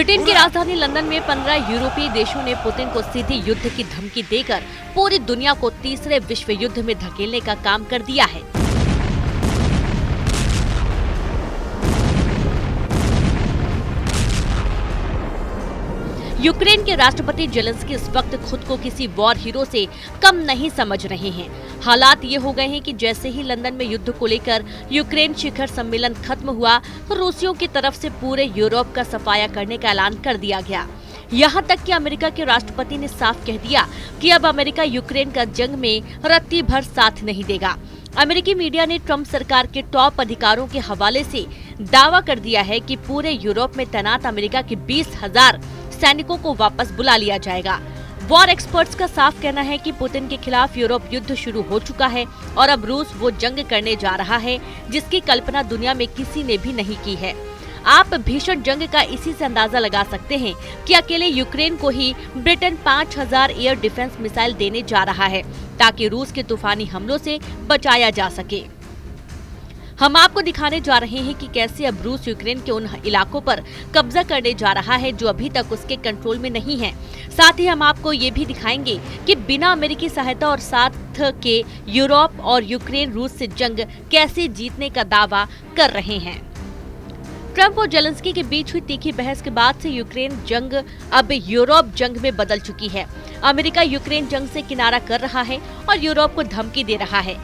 Britain की राजधानी London में 15 यूरोपीय देशों ने पुतिन को सीधे युद्ध की धमकी देकर पूरी दुनिया को तीसरे विश्व युद्ध में धकेलने का काम कर दिया है। यूक्रेन के राष्ट्रपति जेलेंस्की इस वक्त खुद को किसी वॉर हीरो से कम नहीं समझ रहे हैं। हालात ये हो गए हैं कि जैसे ही लंदन में युद्ध को लेकर यूक्रेन शिखर सम्मेलन खत्म हुआ तो रूसियों की तरफ से पूरे यूरोप का सफाया करने का ऐलान कर दिया गया। यहाँ तक कि अमेरिका के राष्ट्रपति ने साफ कह दिया कि अब अमेरिका यूक्रेन का जंग में रत्ती भर साथ नहीं देगा। अमेरिकी मीडिया ने ट्रंप सरकार के टॉप अधिकारों के हवाले से दावा कर दिया है कि पूरे यूरोप में तैनात अमेरिका के 20,000 सैनिकों को वापस बुला लिया जाएगा। वॉर एक्सपर्ट्स का साफ कहना है कि पुतिन के खिलाफ यूरोप युद्ध शुरू हो चुका है और अब रूस वो जंग करने जा रहा है जिसकी कल्पना दुनिया में किसी ने भी नहीं की है। आप भीषण जंग का इसी से अंदाजा लगा सकते हैं कि अकेले यूक्रेन को ही ब्रिटेन 5,000 एयर डिफेंस मिसाइल देने जा रहा है ताकि रूस के तूफानी हमलों से बचाया जा सके। हम आपको दिखाने जा रहे हैं कि कैसे अब रूस यूक्रेन के उन इलाकों पर कब्जा करने जा रहा है जो अभी तक उसके कंट्रोल में नहीं है। साथ ही हम आपको ये भी दिखाएंगे कि बिना अमेरिकी सहायता और साथ के यूरोप और यूक्रेन रूस से जंग कैसे जीतने का दावा कर रहे हैं। ट्रंप और जेलेंस्की के बीच हुई तीखी बहस के बाद से यूक्रेन जंग अब यूरोप जंग में बदल चुकी है। अमेरिका यूक्रेन जंग से किनारा कर रहा है और यूरोप को धमकी दे रहा है।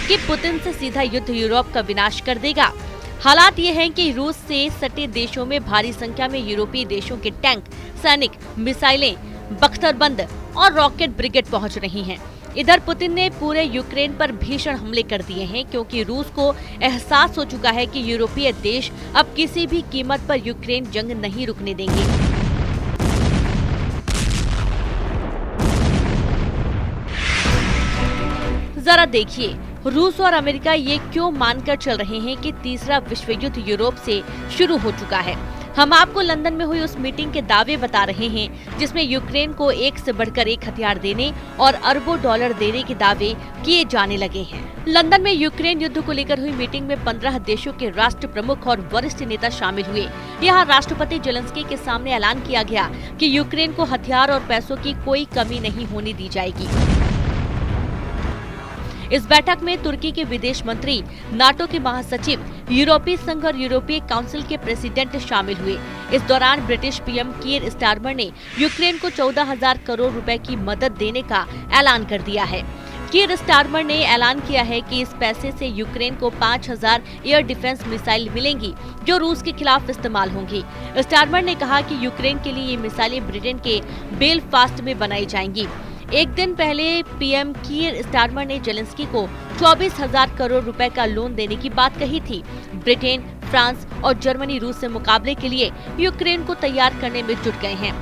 कि पुतिन से सीधा युद्ध यूरोप का विनाश कर देगा। हालात ये हैं कि रूस से सटे देशों में भारी संख्या में यूरोपीय देशों के टैंक, सैनिक, मिसाइलें, बख्तरबंद और रॉकेट ब्रिगेड पहुंच रही हैं। इधर पुतिन ने पूरे यूक्रेन पर भीषण हमले कर दिए हैं क्योंकि रूस को एहसास हो चुका है कि यूरोपीय देश अब किसी भी कीमत पर यूक्रेन जंग नहीं रुकने देंगे। जरा देखिए रूस और अमेरिका ये क्यों मानकर चल रहे हैं कि तीसरा विश्व युद्ध यूरोप से शुरू हो चुका है। हम आपको लंदन में हुई उस मीटिंग के दावे बता रहे हैं जिसमें यूक्रेन को एक से बढ़कर एक हथियार देने और अरबों डॉलर देने के दावे किए जाने लगे हैं। लंदन में यूक्रेन युद्ध को लेकर हुई मीटिंग में 15 देशों के राष्ट्र प्रमुख और वरिष्ठ नेता शामिल हुए। यहाँ राष्ट्रपति जेलेंस्की के सामने ऐलान किया गया कि यूक्रेन को हथियार और पैसों की कोई कमी नहीं होने दी जाएगी। इस बैठक में तुर्की के विदेश मंत्री, नाटो के महासचिव, यूरोपीय संघ और यूरोपीय काउंसिल के प्रेसिडेंट शामिल हुए। इस दौरान ब्रिटिश पीएम कीर स्टारमर ने यूक्रेन को 14,000 करोड़ रुपए की मदद देने का ऐलान कर दिया है। कीर स्टारमर ने ऐलान किया है कि इस पैसे से यूक्रेन को 5,000 एयर डिफेंस मिसाइल मिलेंगी जो रूस के खिलाफ इस्तेमाल होंगी। स्टारमर ने कहा कि यूक्रेन के लिए ये मिसाइलें ब्रिटेन के बेलफास्ट में बनाई जाएंगी। एक दिन पहले पीएम कीर स्टारमर ने जेलेंस्की को 24,000 करोड़ रुपए का लोन देने की बात कही थी। ब्रिटेन, फ्रांस और जर्मनी रूस से मुकाबले के लिए यूक्रेन को तैयार करने में जुट गए हैं।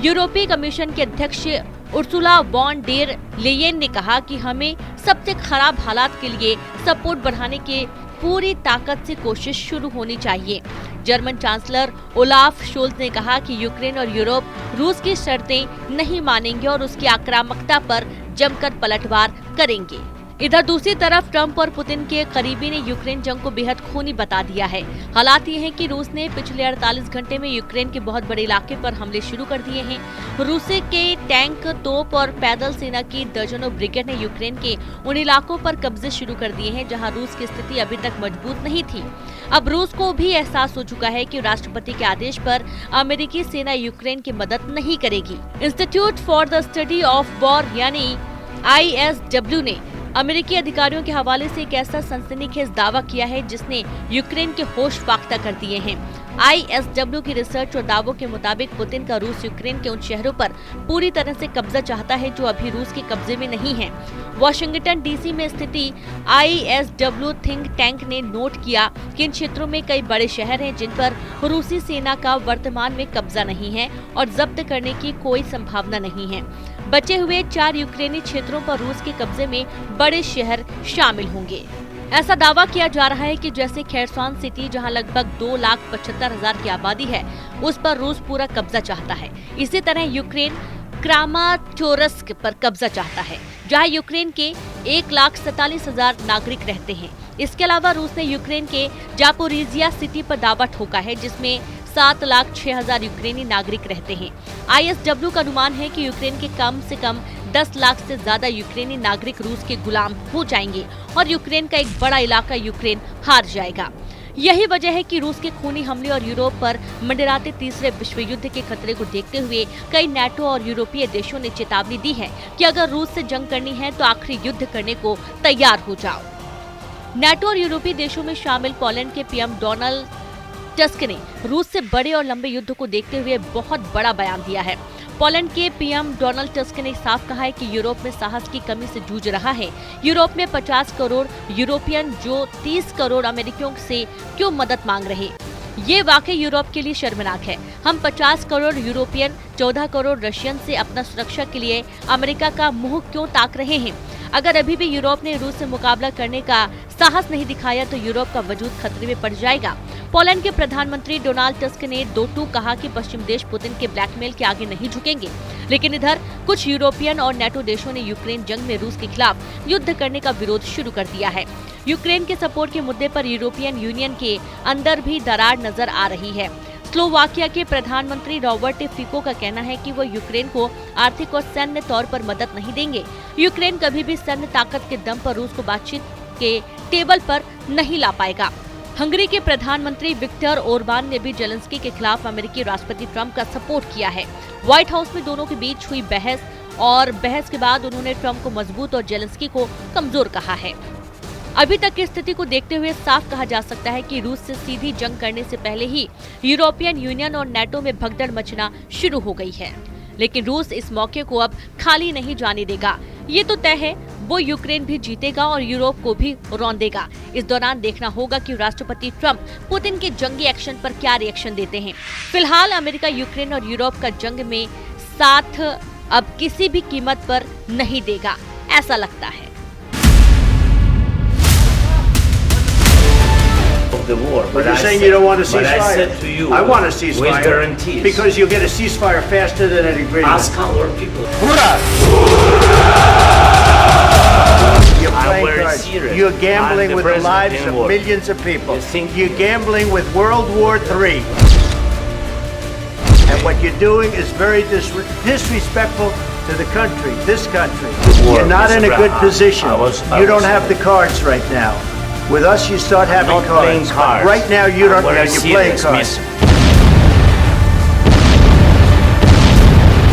यूरोपीय कमीशन के अध्यक्ष उर्सुला वॉन डेर लेयेन ने कहा कि हमें सबसे खराब हालात के लिए सपोर्ट बढ़ाने के पूरी ताकत से कोशिश शुरू होनी चाहिए। जर्मन चांसलर ओलाफ शोल्ज ने कहा कि यूक्रेन और यूरोप रूस की शर्तें नहीं मानेंगे और उसकी आक्रामकता पर जमकर पलटवार करेंगे। इधर दूसरी तरफ ट्रंप और पुतिन के करीबी ने यूक्रेन जंग को बेहद खूनी बता दिया है। हालात ये हैं कि रूस ने पिछले 48 घंटे में यूक्रेन के बहुत बड़े इलाके पर हमले शुरू कर दिए हैं। रूसी के टैंक, तोप और पैदल सेना की दर्जनों ब्रिगेड ने यूक्रेन के उन इलाकों पर कब्जे शुरू कर दिए हैं जहां रूस की स्थिति अभी तक मजबूत नहीं थी। अब रूस को भी एहसास हो चुका है कि राष्ट्रपति के आदेश पर अमेरिकी सेना यूक्रेन की मदद नहीं करेगी। Institute for the study of war यानी ISW ने अमेरिकी अधिकारियों के हवाले से एक ऐसा सनसनीखेज दावा किया है जिसने यूक्रेन के होश फाख्ता कर दिए हैं। ISW की रिसर्च और दावों के मुताबिक पुतिन का रूस यूक्रेन के उन शहरों पर पूरी तरह से कब्जा चाहता है जो अभी रूस के कब्जे में नहीं है। वॉशिंगटन DC में स्थिति ISW थिंक टैंक ने नोट किया कि इन क्षेत्रों में कई बड़े शहर हैं जिन पर रूसी सेना का वर्तमान में कब्जा नहीं है और जब्त करने की कोई संभावना नहीं है। बचे हुए 4 यूक्रेनी क्षेत्रों पर रूस के कब्जे में बड़े शहर शामिल होंगे। ऐसा दावा किया जा रहा है कि जैसे खेरसॉन सिटी जहां लगभग 2,75,000 की आबादी है, उस पर रूस पूरा कब्जा चाहता है। इसी तरह यूक्रेन क्रामाटोर्स्क पर कब्जा चाहता है, जहां यूक्रेन के 1,47,000 नागरिक रहते हैं। इसके अलावा रूस ने यूक्रेन के जापोरिजिया सिटी पर दावा ठोका है, जिसमें 7,06,000 यूक्रेनी नागरिक रहते हैं। ISW का अनुमान है कि यूक्रेन के कम से कम 10 लाख से ज्यादा यूक्रेनी नागरिक रूस के गुलाम हो जाएंगे और यूक्रेन का एक बड़ा इलाका यूक्रेन हार जाएगा। यही वजह है कि रूस के खूनी हमले और यूरोप पर मंडराते तीसरे विश्व युद्ध के खतरे को देखते हुए कई नाटो और यूरोपीय देशों ने चेतावनी दी है कि अगर रूस से जंग करनी है तो आखिरी युद्ध करने को तैयार हो जाओ। नाटो और यूरोपीय देशों में शामिल पोलैंड के पीएम डोनाल्ड टस्क ने रूस से बड़े और लंबे युद्ध को देखते हुए बहुत बड़ा बयान दिया है। पोलैंड के पीएम डोनाल्ड टस्क ने साफ कहा है कि यूरोप में साहस की कमी से जूझ रहा है। यूरोप में 50 करोड़ यूरोपियन जो 30 करोड़ अमेरिकियों से क्यों मदद मांग रहे, ये वाकई यूरोप के लिए शर्मनाक है। हम 50 करोड़ यूरोपियन 14 करोड़ रशियन से अपना सुरक्षा के लिए अमेरिका का मुंह क्यों ताक रहे हैं। अगर अभी भी यूरोप ने रूस से मुकाबला करने का साहस नहीं दिखाया तो यूरोप का वजूद खतरे में पड़ जाएगा। पोलैंड के प्रधानमंत्री डोनाल्ड टस्क ने दो टूक कहा कि पश्चिम देश पुतिन के ब्लैकमेल के आगे नहीं झुकेंगे। लेकिन इधर कुछ यूरोपियन और नाटो देशों ने यूक्रेन जंग में रूस के खिलाफ युद्ध करने का विरोध शुरू कर दिया है। यूक्रेन के सपोर्ट के मुद्दे पर यूरोपियन यूनियन के अंदर भी दरार नजर आ रही है। स्लोवाकिया के प्रधानमंत्री रॉबर्ट फिको का कहना है कि वो यूक्रेन को आर्थिक और सैन्य तौर पर मदद नहीं देंगे। यूक्रेन कभी भी सैन्य ताकत के दम पर रूस को बातचीत के टेबल पर नहीं ला पाएगा। हंगरी के प्रधानमंत्री विक्टर ओरबान ने भी जेलेंस्की के खिलाफ अमेरिकी राष्ट्रपति ट्रंप का सपोर्ट किया है। व्हाइट हाउस में दोनों के बीच हुई बहस के बाद उन्होंने ट्रंप को मजबूत और जेलेंस्की को कमजोर कहा है। अभी तक की स्थिति को देखते हुए साफ कहा जा सकता है कि रूस से सीधी जंग करने से पहले ही यूरोपियन यूनियन और नाटो में भगदड़ मचना शुरू हो गई है। लेकिन रूस इस मौके को अब खाली नहीं जाने देगा। ये तो तय है, वो यूक्रेन भी जीतेगा और यूरोप को भी रौंदेगा। इस दौरान देखना होगा कि राष्ट्रपति ट्रंप पुतिन के जंगी एक्शन पर क्या रिएक्शन देते हैं। फिलहाल अमेरिका यूक्रेन और यूरोप का जंग में साथ अब किसी भी कीमत पर नहीं देगा, ऐसा लगता है। The war, But you're saying you don't want a but I ceasefire. said to you, I want a with ceasefire. guarantees. Because you'll get a ceasefire faster than an agreement. Ask our people. You're I'm playing very cards. serious. You're I'm gambling the with the president lives in of war. millions of people. You think- You're gambling with World War III. And what you're doing is very disrespectful to the country, this country. War, You're not Mr. in a good Brown. position. I was You don't have the cards right now. With us, you start having not playing cards. cards. Right now, you don't. I'm very You're playing serious, cards. miss.